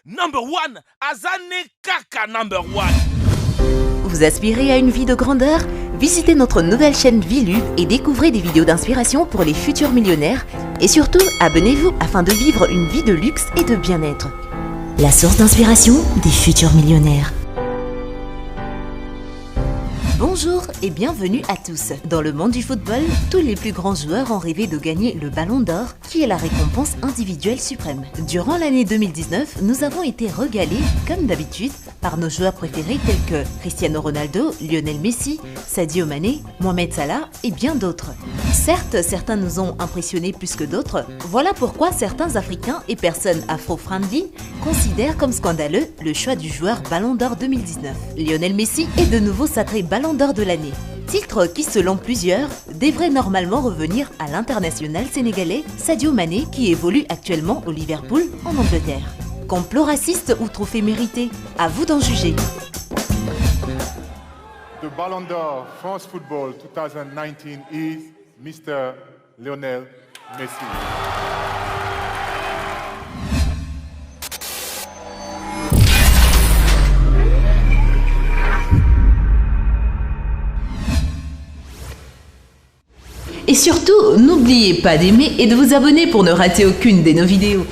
Number one, Azane Kaka number one. Vous aspirez à une vie de grandeur? Visitez notre nouvelle chaîne Vilu et découvrez des vidéos d'inspiration pour les futurs millionnaires. Et surtout, abonnez-vous afin de vivre une vie de luxe et de bien-être. La source d'inspiration des futurs millionnaires. Bonjour et bienvenue à tous. Dans le monde du football, tous les plus grands joueurs ont rêvé de gagner le Ballon d'Or, qui est la récompense individuelle suprême. Durant l'année 2019, nous avons été régalés, comme d'habitude, par nos joueurs préférés tels que Cristiano Ronaldo, Lionel Messi, Sadio Mané, Mohamed Salah et bien d'autres. Certes, certains nous ont impressionnés plus que d'autres. Voilà pourquoi certains Africains et personnes afro-friendly considèrent comme scandaleux le choix du joueur Ballon d'Or 2019. Lionel Messi est de nouveau sacré Ballon d'Or de l'année. Titre qui, selon plusieurs, devrait normalement revenir à l'international sénégalais Sadio Mané qui évolue actuellement au Liverpool en Angleterre. Complot raciste ou trophée mérité? À vous d'en juger. The Ballon d'Or France Football 2019 is Mr. Lionel Messi. Et surtout, n'oubliez pas d'aimer et de vous abonner pour ne rater aucune de nos vidéos.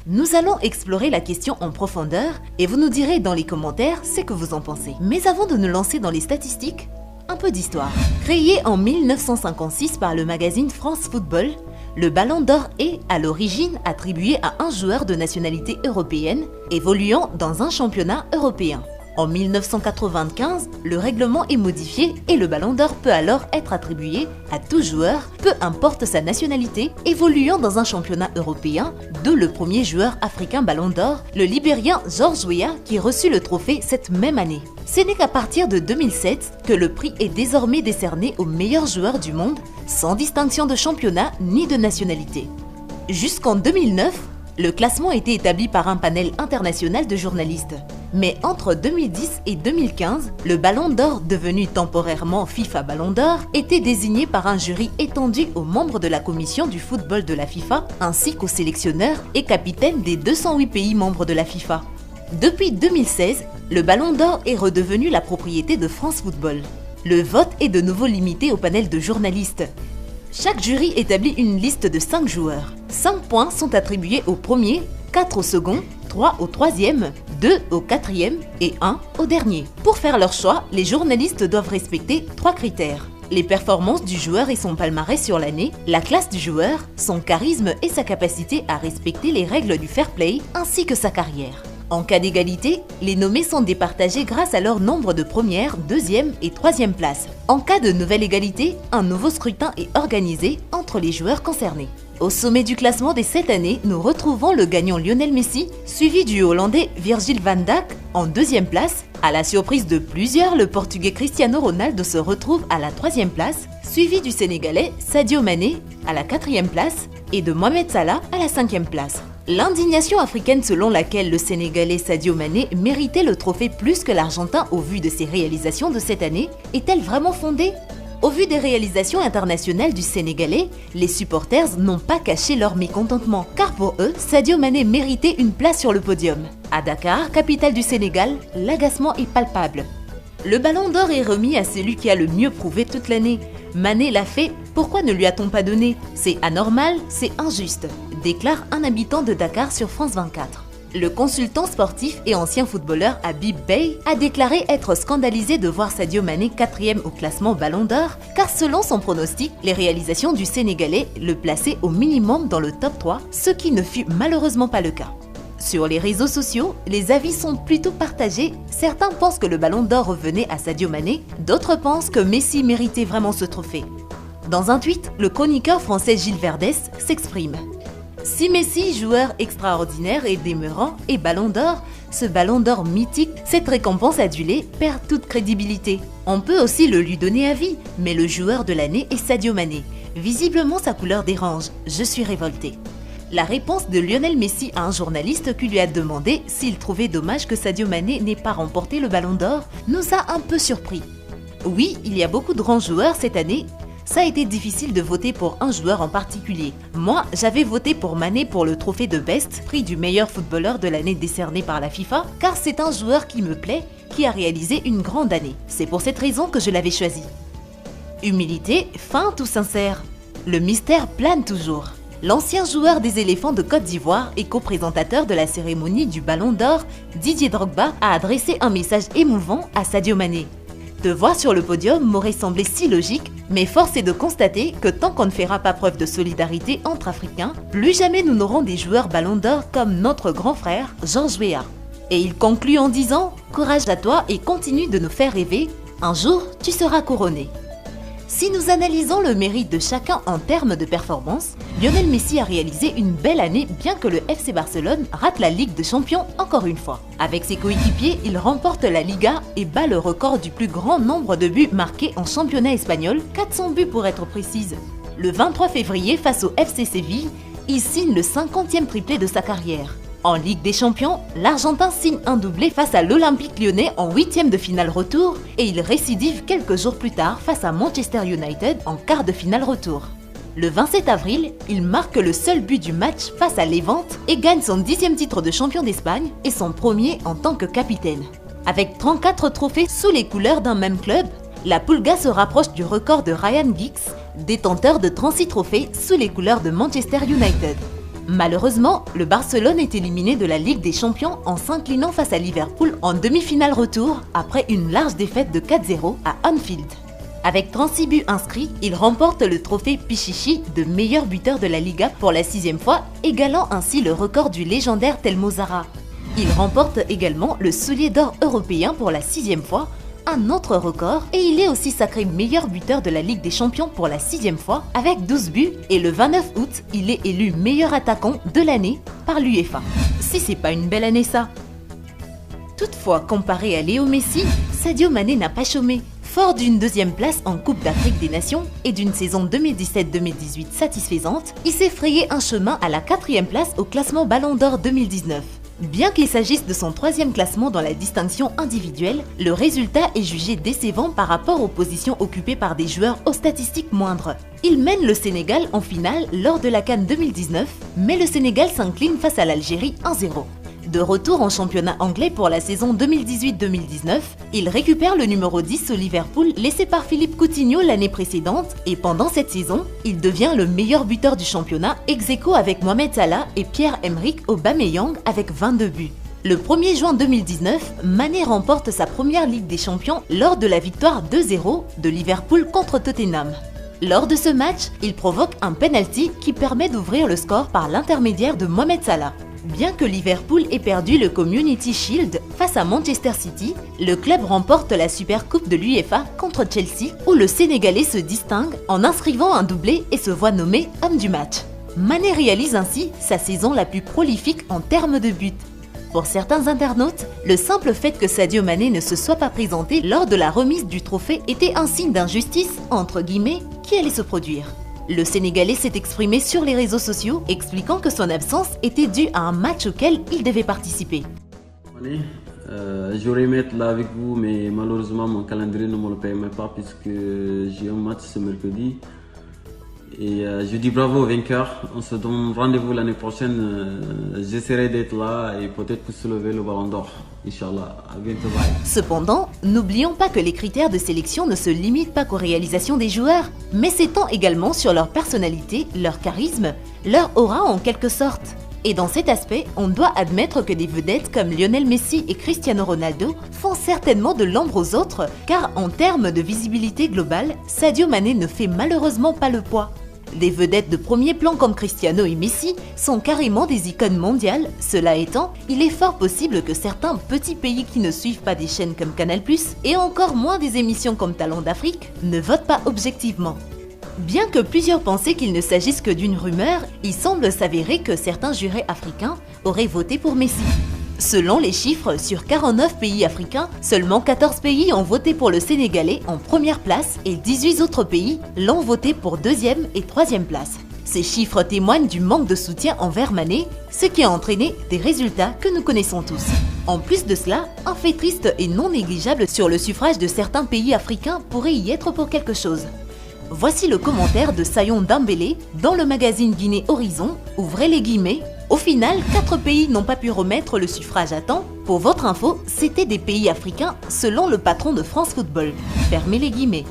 Nous allons explorer la question en profondeur et vous nous direz dans les commentaires ce que vous en pensez. Mais avant de nous lancer dans les statistiques, un peu d'histoire. Créé en 1956 par le magazine France Football, le Ballon d'Or est, à l'origine, attribué à un joueur de nationalité européenne évoluant dans un championnat européen. En 1995, le règlement est modifié et le Ballon d'Or peut alors être attribué à tout joueur, peu importe sa nationalité, évoluant dans un championnat européen, d'où le premier joueur africain Ballon d'Or, le Libérien George Weah, qui reçut le trophée cette même année. Ce n'est qu'à partir de 2007 que le prix est désormais décerné aux meilleurs joueurs du monde, sans distinction de championnat ni de nationalité. Jusqu'en 2009, le classement a été établi par un panel international de journalistes. Mais entre 2010 et 2015, le Ballon d'Or, devenu temporairement FIFA Ballon d'Or, était désigné par un jury étendu aux membres de la commission du football de la FIFA, ainsi qu'aux sélectionneurs et capitaines des 208 pays membres de la FIFA. Depuis 2016, le Ballon d'Or est redevenu la propriété de France Football. Le vote est de nouveau limité au panel de journalistes. Chaque jury établit une liste de 5 joueurs. 5 points sont attribués au premier, 4 au second, 3 au troisième, 2 au quatrième et 1 au dernier. Pour faire leur choix, les journalistes doivent respecter 3 critères. Les performances du joueur et son palmarès sur l'année, la classe du joueur, son charisme et sa capacité à respecter les règles du fair play, ainsi que sa carrière. En cas d'égalité, les nommés sont départagés grâce à leur nombre de première, deuxième et troisième places. En cas de nouvelle égalité, un nouveau scrutin est organisé entre les joueurs concernés. Au sommet du classement des 7 années, nous retrouvons le gagnant Lionel Messi, suivi du Hollandais Virgil van Dijk en deuxième place. À la surprise de plusieurs, le Portugais Cristiano Ronaldo se retrouve à la troisième place, suivi du Sénégalais Sadio Mané à la quatrième place et de Mohamed Salah à la cinquième place. L'indignation africaine selon laquelle le Sénégalais Sadio Mané méritait le trophée plus que l'Argentin au vu de ses réalisations de cette année est-elle vraiment fondée? Au vu des réalisations internationales du Sénégalais, les supporters n'ont pas caché leur mécontentement, car pour eux, Sadio Mané méritait une place sur le podium. À Dakar, capitale du Sénégal, l'agacement est palpable. Le Ballon d'Or est remis à celui qui a le mieux prouvé toute l'année. Mané l'a fait, pourquoi ne lui a-t-on pas donné? C'est anormal, c'est injuste, déclare un habitant de Dakar sur France 24. Le consultant sportif et ancien footballeur Habib Beye a déclaré être scandalisé de voir Sadio Mané 4e au classement Ballon d'Or, car selon son pronostic, les réalisations du Sénégalais le plaçaient au minimum dans le top 3, ce qui ne fut malheureusement pas le cas. Sur les réseaux sociaux, les avis sont plutôt partagés. Certains pensent que le Ballon d'Or revenait à Sadio Mané, d'autres pensent que Messi méritait vraiment ce trophée. Dans un tweet, le chroniqueur français Gilles Verdès s'exprime. Si Messi, joueur extraordinaire et demeurant, est Ballon d'Or, ce Ballon d'Or mythique, cette récompense adulée perd toute crédibilité. On peut aussi le lui donner à vie, mais le joueur de l'année est Sadio Mané. Visiblement sa couleur dérange, je suis révolté. La réponse de Lionel Messi à un journaliste qui lui a demandé s'il trouvait dommage que Sadio Mané n'ait pas remporté le Ballon d'Or nous a un peu surpris. Oui, il y a beaucoup de grands joueurs cette année, ça a été difficile de voter pour un joueur en particulier. Moi, j'avais voté pour Mané pour le trophée de Best, prix du meilleur footballeur de l'année décerné par la FIFA, car c'est un joueur qui me plaît, qui a réalisé une grande année. C'est pour cette raison que je l'avais choisi. Humilité, feinte ou sincère? Le mystère plane toujours. L'ancien joueur des éléphants de Côte d'Ivoire et co-présentateur de la cérémonie du Ballon d'Or, Didier Drogba, a adressé un message émouvant à Sadio Mané. Te voir sur le podium m'aurait semblé si logique, mais force est de constater que tant qu'on ne fera pas preuve de solidarité entre Africains, plus jamais nous n'aurons des joueurs Ballon d'Or comme notre grand frère, Georges Weah. Et il conclut en disant « Courage à toi et continue de nous faire rêver, un jour tu seras couronné ». Si nous analysons le mérite de chacun en termes de performance, Lionel Messi a réalisé une belle année bien que le FC Barcelone rate la Ligue des Champions encore une fois. Avec ses coéquipiers, il remporte la Liga et bat le record du plus grand nombre de buts marqués en championnat espagnol, 400 buts pour être précise. Le 23 février, face au FC Séville, il signe le 50e triplé de sa carrière. En Ligue des Champions, l'Argentin signe un doublé face à l'Olympique Lyonnais en 8e de finale retour et il récidive quelques jours plus tard face à Manchester United en quart de finale retour. Le 27 avril, il marque le seul but du match face à Levante et gagne son 10e titre de champion d'Espagne et son premier en tant que capitaine. Avec 34 trophées sous les couleurs d'un même club, la Pulga se rapproche du record de Ryan Giggs, détenteur de 36 trophées sous les couleurs de Manchester United. Malheureusement, le Barcelone est éliminé de la Ligue des Champions en s'inclinant face à Liverpool en demi-finale retour après une large défaite de 4-0 à Anfield. Avec 36 buts inscrits, il remporte le trophée Pichichi de meilleur buteur de la Liga pour la 6e fois, égalant ainsi le record du légendaire Telmo Zarra. Il remporte également le soulier d'or européen pour la 6e fois, un autre record, et il est aussi sacré meilleur buteur de la Ligue des Champions pour la 6e fois avec 12 buts et le 29 août, il est élu meilleur attaquant de l'année par l'UEFA. Si c'est pas une belle année ça. Toutefois, comparé à Léo Messi, Sadio Mané n'a pas chômé. Fort d'une 2e place en Coupe d'Afrique des Nations et d'une saison 2017-2018 satisfaisante, il s'est frayé un chemin à la 4e place au classement Ballon d'Or 2019. Bien qu'il s'agisse de son 3e classement dans la distinction individuelle, le résultat est jugé décevant par rapport aux positions occupées par des joueurs aux statistiques moindres. Il mène le Sénégal en finale lors de la CAN 2019, mais le Sénégal s'incline face à l'Algérie 1-0. De retour en championnat anglais pour la saison 2018-2019, il récupère le numéro 10 au Liverpool laissé par Philippe Coutinho l'année précédente et pendant cette saison, il devient le meilleur buteur du championnat ex-aequo avec Mohamed Salah et Pierre-Emerick Aubameyang avec 22 buts. Le 1er juin 2019, Mané remporte sa première Ligue des Champions lors de la victoire 2-0 de Liverpool contre Tottenham. Lors de ce match, il provoque un penalty qui permet d'ouvrir le score par l'intermédiaire de Mohamed Salah. Bien que Liverpool ait perdu le Community Shield face à Manchester City, le club remporte la Super Coupe de l'UEFA contre Chelsea où le Sénégalais se distingue en inscrivant un doublé et se voit nommé homme du match. Mané réalise ainsi sa saison la plus prolifique en termes de buts. Pour certains internautes, le simple fait que Sadio Mané ne se soit pas présenté lors de la remise du trophée était un signe d'injustice, entre guillemets, qui allait se produire. Le Sénégalais s'est exprimé sur les réseaux sociaux, expliquant que son absence était due à un match auquel il devait participer. J'aurais aimé être là avec vous, mais malheureusement mon calendrier ne me le permet pas puisque j'ai un match ce mercredi. Et je dis bravo aux vainqueurs, on se donne rendez-vous l'année prochaine, j'essaierai d'être là et peut-être pour soulever le ballon d'or. Inch'Allah, à bientôt, bye. Cependant, n'oublions pas que les critères de sélection ne se limitent pas qu'aux réalisations des joueurs, mais s'étendent également sur leur personnalité, leur charisme, leur aura en quelque sorte. Et dans cet aspect, on doit admettre que des vedettes comme Lionel Messi et Cristiano Ronaldo font certainement de l'ombre aux autres, car en termes de visibilité globale, Sadio Mané ne fait malheureusement pas le poids. Des vedettes de premier plan comme Cristiano et Messi sont carrément des icônes mondiales, cela étant, il est fort possible que certains petits pays qui ne suivent pas des chaînes comme Canal+, et encore moins des émissions comme Talents d'Afrique, ne votent pas objectivement. Bien que plusieurs pensaient qu'il ne s'agisse que d'une rumeur, il semble s'avérer que certains jurés africains auraient voté pour Messi. Selon les chiffres, sur 49 pays africains, seulement 14 pays ont voté pour le Sénégalais en première place et 18 autres pays l'ont voté pour deuxième et troisième place. Ces chiffres témoignent du manque de soutien envers Mané, ce qui a entraîné des résultats que nous connaissons tous. En plus de cela, un fait triste et non négligeable sur le suffrage de certains pays africains pourrait y être pour quelque chose. Voici le commentaire de Sayon Dembélé dans le magazine Guinée Horizon. Ouvrez les guillemets. Au final, 4 pays n'ont pas pu remettre le suffrage à temps. Pour votre info, c'était des pays africains selon le patron de France Football. Fermez les guillemets.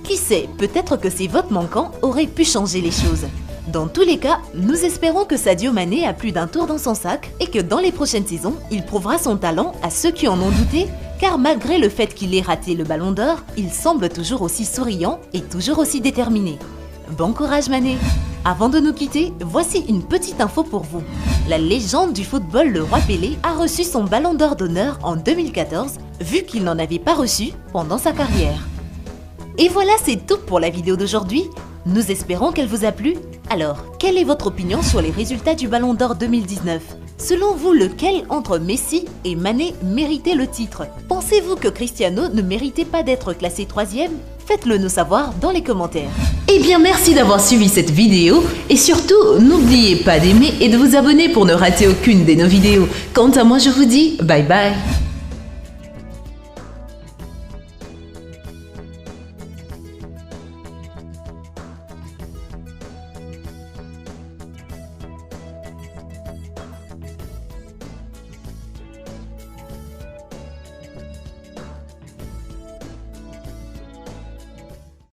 Qui sait, peut-être que ces votes manquants auraient pu changer les choses. Dans tous les cas, nous espérons que Sadio Mané a plus d'un tour dans son sac et que dans les prochaines saisons, il prouvera son talent à ceux qui en ont douté, car malgré le fait qu'il ait raté le Ballon d'Or, il semble toujours aussi souriant et toujours aussi déterminé. Bon courage Mané! Avant de nous quitter, voici une petite info pour vous. La légende du football, le roi Pelé, a reçu son Ballon d'Or d'honneur en 2014, vu qu'il n'en avait pas reçu pendant sa carrière. Et voilà, c'est tout pour la vidéo d'aujourd'hui. Nous espérons qu'elle vous a plu. Alors, quelle est votre opinion sur les résultats du Ballon d'Or 2019? Selon vous, lequel entre Messi et Mané méritait le titre? Pensez-vous que Cristiano ne méritait pas d'être classé 3e? Faites-le nous savoir dans les commentaires. Eh bien, merci d'avoir suivi cette vidéo et surtout, n'oubliez pas d'aimer et de vous abonner pour ne rater aucune de nos vidéos. Quant à moi, je vous dis bye bye.